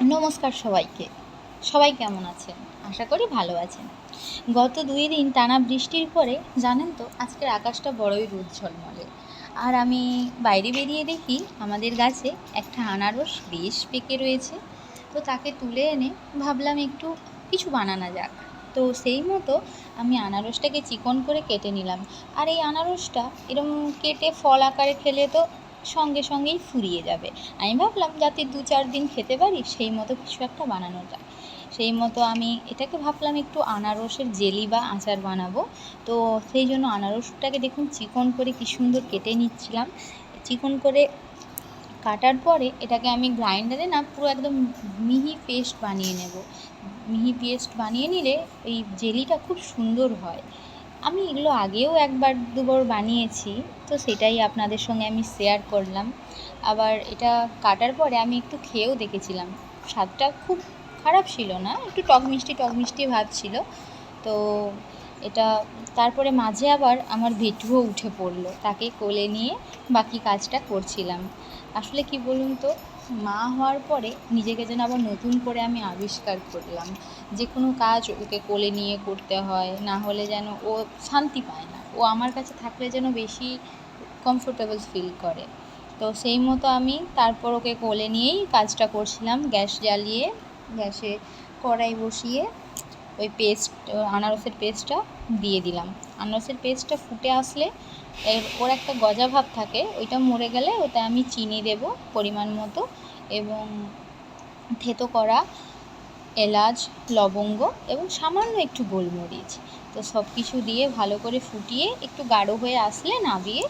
নমস্কার সবাইকে। সবাই কেমন আছেন? আশা করি ভালো আছেন। গত ২ দিন টানা বৃষ্টির পরে জানেন তো আজকের আকাশটা বড়ই রোদ ঝলমলে। আর আমি বাইরে বেরিয়ে দেখি আমাদের গাছে একটা আনারস বেশ পেকে রয়েছে। তো তাকে তুলে এনে ভাবলাম একটু কিছু বানানো যাক। তো সেই মতো আমি আনারসটাকে চিকন করে কেটে নিলাম। আর এই আনারসটা এরম কেটে ফল আকারে খেলে তো সঙ্গে সঙ্গেই ফুরিয়ে যাবে। আমি ভাবলাম যাতে ২-৪ দিন খেতে পারি সেই মতো কিছু একটা বানানো যায়। সেই মতো আমি এটাকে ভাবলাম একটু আনারসের জেলি বা আচার বানাবো। তো সেই জন্য আনারসটাকে দেখুন চিকন করে কি সুন্দর কেটে নিচ্ছিলাম। চিকন করে কাটার পরে এটাকে আমি গ্রাইন্ডারে না পুরো একদম মিহি পেস্ট বানিয়ে নেব। মিহি পেস্ট বানিয়ে নিলে এই জেলিটা খুব সুন্দর হয়। আমি এগুলো আগেও ১-২বার বানিয়েছি, তো সেটাই আপনাদের সঙ্গে আমি শেয়ার করলাম। আবার এটা কাটার পরে আমি একটু খেয়েও দেখেছিলাম। স্বাদটা খুব খারাপ ছিল না, একটু টক মিষ্টি ভাব ছিল। তো এটা তারপরে মাঝে আবার আমার ভেটুও উঠে পড়ল, তাকে কোলে নিয়ে বাকি কাজটা করছিলাম। আসলে কি বলুন তো, মা হওয়ার পরে নিজেকে যেন আবার নতুন করে আমি আবিষ্কার করলাম। যে কোনো কাজ ওকে কোলে নিয়ে করতে হয়, না হলে যেন ও শান্তি পায় না। ও আমার কাছে থাকলে যেন বেশি কমফোর্টেবল ফিল করে। তো সেই মতো আমি তারপর ওকে কোলে নিয়েই কাজটা করছিলাম। গ্যাস জ্বালিয়ে গ্যাসে কড়াই বসিয়ে ওই পেস্ট, আনারসের পেস্টটা দিয়ে দিলাম। আনারসের পেস্টটা ফুটে আসলে ওর একটা গজা ভাব থাকে, ওইটা মরে গেলে ওতে আমি চিনি দেবো পরিমাণ মতো, এবং থেতো করা এলাচ, লবঙ্গ এবং সামান্য একটু গোলমরিচ। তো সব কিছু দিয়ে ভালো করে ফুটিয়ে একটু গাঢ় হয়ে আসলে নামিয়ে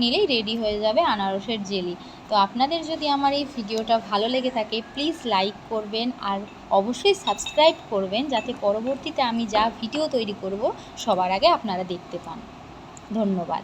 নিলেই রেডি হয়ে যাবে আনারসের জেলি। তো আপনাদের যদি আমার এই ভিডিওটা ভালো লেগে থাকে প্লিজ লাইক করবেন, আর অবশ্যই সাবস্ক্রাইব করবেন, যাতে পরবর্তীতে আমি যা ভিডিও তৈরি করব সবার আগে আপনারা দেখতে পান। ধন্যবাদ।